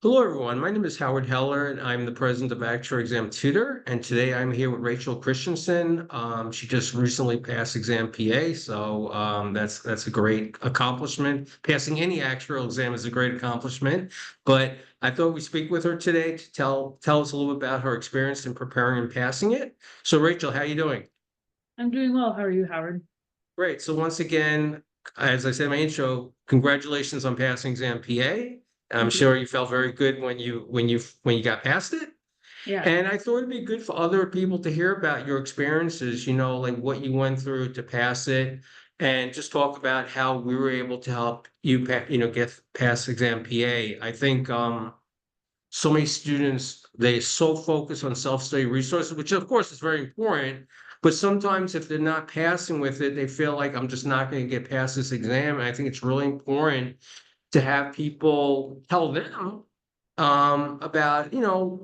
Hello, everyone. My name is Howard Heller, and I'm the president of ActuaryExamTutor. And today I'm here with Rachel Christensen. She just recently passed exam PA, so that's a great accomplishment. Passing any actuarial exam is a great accomplishment. But I thought we'd speak with her today to tell us a little bit about her experience in preparing and passing it. So, Rachel, how are you doing? I'm doing well. How are you, Howard? Great. So once again, as I said in my intro, congratulations on passing exam PA. I'm Thank you. sure you felt very good when you got past it. Yeah, And I thought it'd be good for other people to hear about your experiences, like what you went through to pass it, and just talk about how we were able to help you, get past exam PA. I think so many students, they so focus on self-study resources, which of course is very important, but sometimes if they're not passing with it, they feel like I'm just not going to get past this exam. And I think it's really important to have people tell them about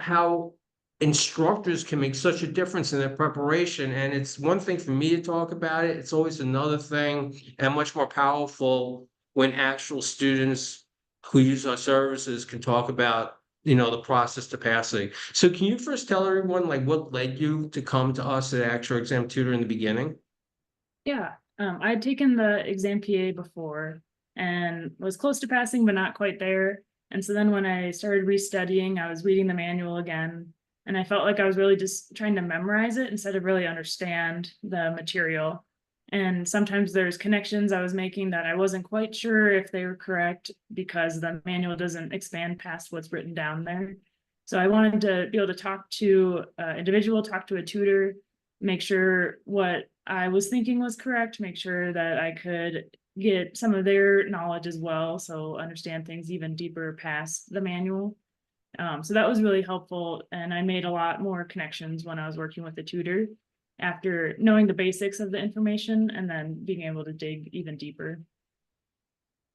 how instructors can make such a difference in their preparation. And it's one thing for me to talk about it, it's always another thing and much more powerful when actual students who use our services can talk about the process to passing. So can you first tell everyone like what led you to come to us at Actual Exam Tutor in the beginning? yeah. I had taken the exam PA before and was close to passing, but not quite there. And so then when I started restudying, I was reading the manual again, and I felt like I was really just trying to memorize it instead of really understand the material. And sometimes there's connections I was making that I wasn't quite sure if they were correct because the manual doesn't expand past what's written down there. So I wanted to be able to talk to an individual, talk to a tutor, make sure what I was thinking was correct, make sure that I could get some of their knowledge as well. So understand things even deeper past the manual. So that was really helpful. And I made a lot more connections when I was working with a tutor after knowing the basics of the information and then being able to dig even deeper.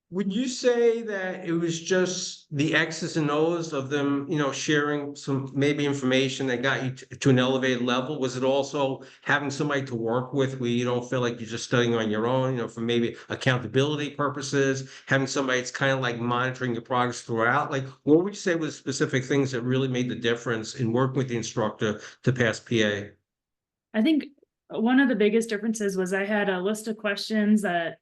Would you say that it was just the X's and O's of them, sharing some maybe information that got you to an elevated level? Was it also having somebody to work with where you don't feel like you're just studying on your own, for maybe accountability purposes, having somebody that's kind of like monitoring your progress throughout? Like, what would you say was specific things that really made the difference in working with the instructor to pass PA? I think one of the biggest differences was I had a list of questions that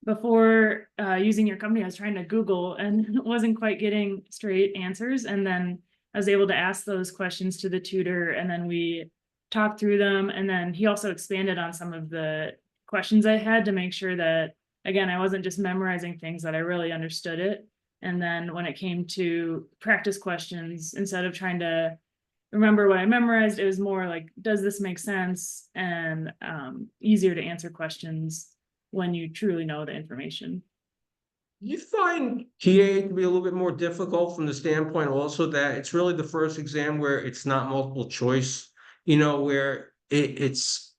before using your company, I was trying to Google and wasn't quite getting straight answers. And then I was able to ask those questions to the tutor, and then we talked through them. And then he also expanded on some of the questions I had to make sure that, again, I wasn't just memorizing things, that I really understood it. And then when it came to practice questions, instead of trying to remember what I memorized, it was more like, does this make sense? And easier to answer questions when you truly know the information. You find TA to be a little bit more difficult from the standpoint also that it's really the first exam where it's not multiple choice, where it's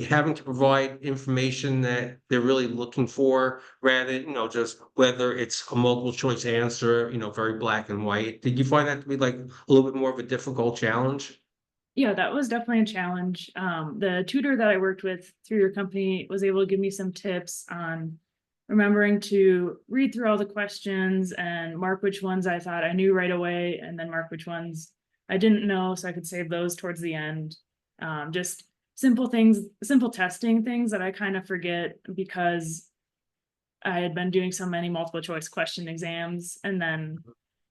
having to provide information that they're really looking for rather than, just whether it's a multiple choice answer, very black and white. Did you find that to be like a little bit more of a difficult challenge? Yeah, that was definitely a challenge. The tutor that I worked with through your company was able to give me some tips on remembering to read through all the questions and mark which ones I thought I knew right away, and then mark which ones I didn't know so I could save those towards the end. Just simple things, simple testing things that I kind of forget because I had been doing so many multiple choice question exams, and then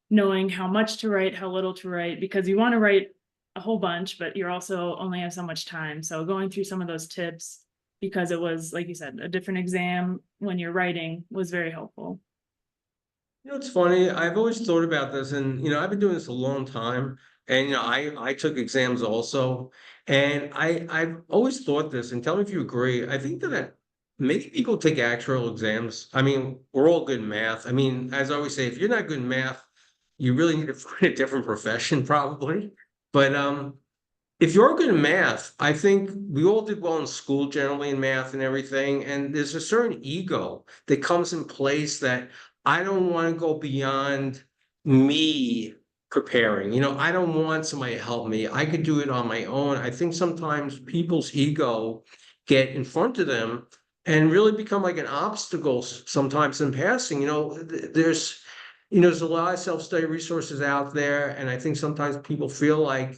knowing how much to write, how little to write, because you want to write a whole bunch, but you're also only have so much time. So going through some of those tips, because it was, like you said, a different exam when you're writing, was very helpful. It's funny. I've always thought about this, and I've been doing this a long time. And I took exams also, and I've always thought this. And tell me if you agree. I think that many people take actual exams. I mean, we're all good in math. I mean, as I always say, if you're not good in math, you really need to find a different profession, probably. But if you're good in math, I think we all did well in school generally in math and everything. And there's a certain ego that comes in place that I don't want to go beyond me preparing. I don't want somebody to help me. I could do it on my own. I think sometimes people's ego get in front of them and really become like an obstacle sometimes in passing. There's there's a lot of self-study resources out there, and I think sometimes people feel like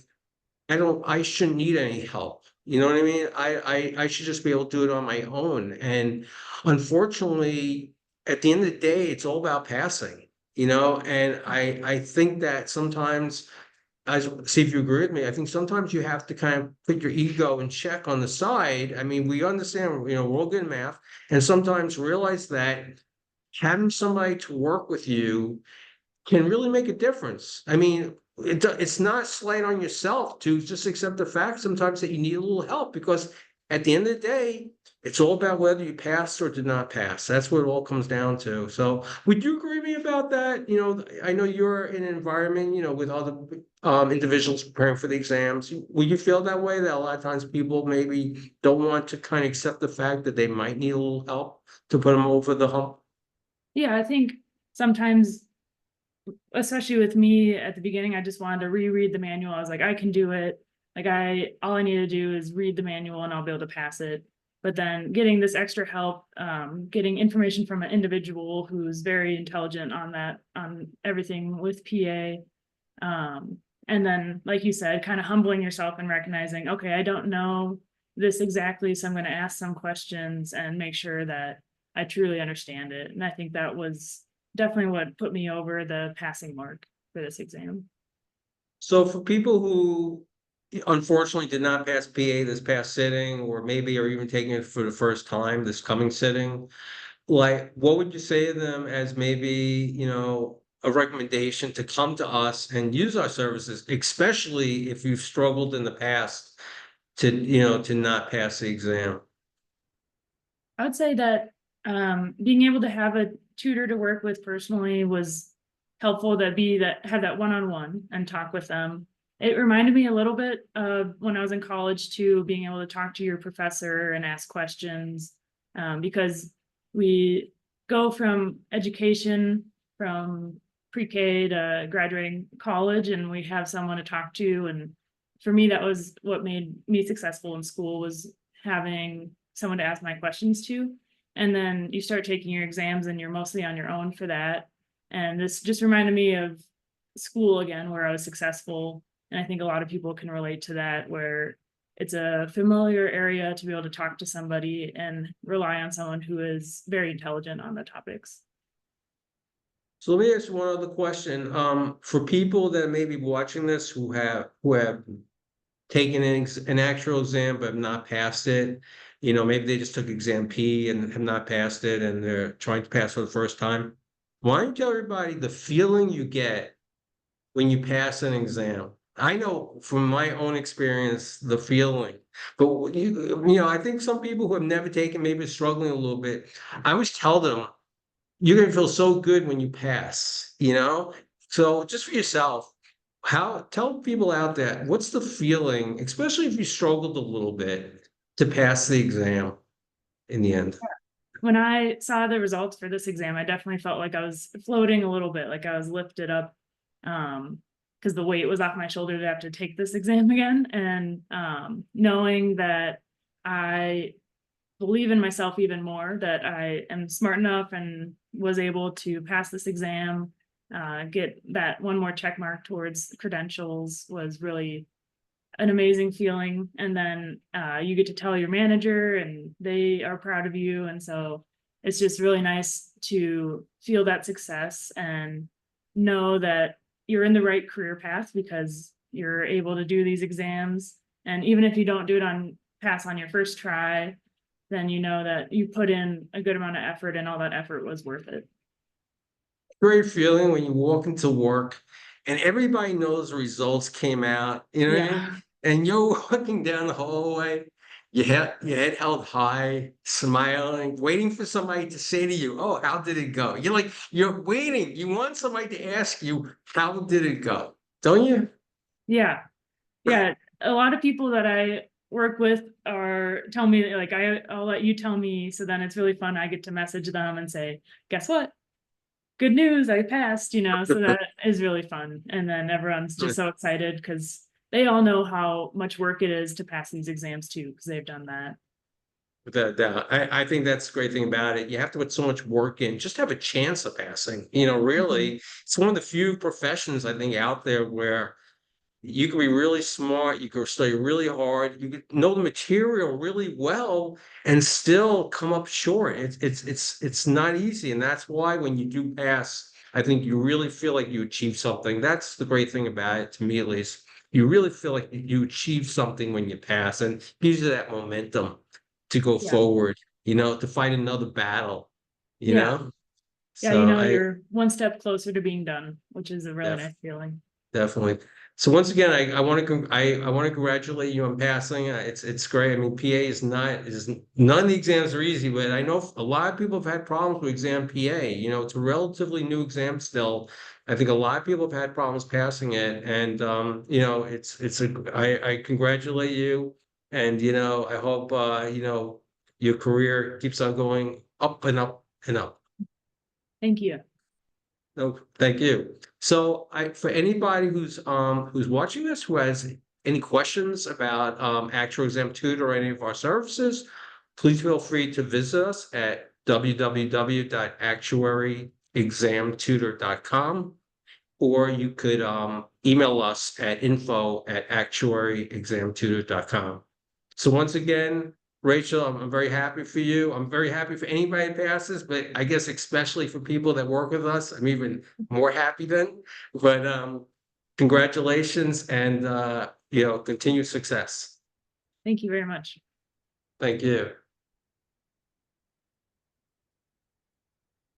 I shouldn't need any help. You know what I mean? I should just be able to do it on my own. And unfortunately, at the end of the day, it's all about passing, and I think that sometimes, as see if you agree with me, I think sometimes you have to kind of put your ego in check on the side. I mean, we understand, we're all good in math, and sometimes realize that having somebody to work with you can really make a difference. I mean, it's not slight on yourself to just accept the fact sometimes that you need a little help, because at the end of the day, it's all about whether you passed or did not pass. That's what it all comes down to. So would you agree with me about that? I know you're in an environment, with other individuals preparing for the exams. Would you feel that way, that a lot of times people maybe don't want to kind of accept the fact that they might need a little help to put them over the hump? Yeah, I think sometimes, especially with me at the beginning, I just wanted to reread the manual. I was like, I can do it. Like all I need to do is read the manual and I'll be able to pass it. But then getting this extra help, getting information from an individual who's very intelligent on everything with PA. And then, like you said, kind of humbling yourself and recognizing, okay, I don't know this exactly, so I'm going to ask some questions and make sure that I truly understand it. And I think that was definitely what put me over the passing mark for this exam. So for people who unfortunately did not pass PA this past sitting, or maybe are even taking it for the first time this coming sitting, like what would you say to them as maybe, a recommendation to come to us and use our services, especially if you've struggled in the past to not pass the exam? I would say that being able to have a tutor to work with personally was helpful, that have that one-on-one and talk with them. It reminded me a little bit of when I was in college too, being able to talk to your professor and ask questions, because we go from education from pre-K to graduating college, and we have someone to talk to. And for me, that was what made me successful in school, was having someone to ask my questions to. And then you start taking your exams and you're mostly on your own for that. And this just reminded me of school again, where I was successful. And I think a lot of people can relate to that, where it's a familiar area to be able to talk to somebody and rely on someone who is very intelligent on the topics. So let me ask you one other question. For people that may be watching this who have taken an actual exam but have not passed it, maybe they just took exam P and have not passed it and they're trying to pass for the first time. Why don't you tell everybody the feeling you get when you pass an exam? I know from my own experience the feeling, but I think some people who have never taken, maybe struggling a little bit, I always tell them you're gonna feel so good when you pass. So just for yourself, tell people out there, what's the feeling, especially if you struggled a little bit to pass the exam in the end? When I saw the results for this exam, I definitely felt like I was floating a little bit, like I was lifted up, because the weight was off my shoulder to have to take this exam again. And knowing that I believe in myself even more, that I am smart enough and was able to pass this exam, get that one more check mark towards credentials, was really an amazing feeling. And then you get to tell your manager and they are proud of you. And so it's just really nice to feel that success and know that you're in the right career path because you're able to do these exams. And even if you don't do it pass on your first try, then you know that you put in a good amount of effort and all that effort was worth it. Great feeling when you walk into work and everybody knows the results came out, you know what I mean? Yeah. And you're walking down the hallway, your head held high, smiling, waiting for somebody to say to you, "Oh, how did it go?" You're waiting. You want somebody to ask you, "How did it go?" Don't you? Yeah. Yeah. A lot of people that I work with tell me, like, I'll let you tell me. So then it's really fun. I get to message them and say, guess what? Good news, I passed, so that is really fun. And then everyone's just so excited because they all know how much work it is to pass these exams too, because they've done that. without a doubt. I think that's the great thing about it. You have to put so much work in, just to have a chance of passing. Really, it's one of the few professions I think out there where you can be really smart, you can study really hard, you can know the material really well and still come up short. It's not easy. And that's why when you do pass, I think you really feel like you achieved something. That's the great thing about it, to me at least. You really feel like you achieve something when you pass, and gives you that momentum to go Yeah. forward, to fight another battle, you Yeah. know? Yeah, you So know, you're one step closer to being done, which is a really def nice feeling. definitely. So once again, I want to I want to congratulate you on passing. It's great. I mean, PA is none of the exams are easy, but I know a lot of people have had problems with exam PA. It's a relatively new exam still. I think a lot of people have had problems passing it, and I congratulate you, and I hope your career keeps on going up and up and up. Thank you. No, thank you. So for anybody who's watching this who has any questions about Actual Exam Tutor or any of our services, please feel free to visit us at www.actuaryexamtutor.com, or you could email us at info@actuaryexamtutor.com. So once again, Rachel, I'm very happy for you. I'm very happy for anybody that passes, but I guess especially for people that work with us, I'm even more happy then. But congratulations, and continued success. Thank you very much. Thank you.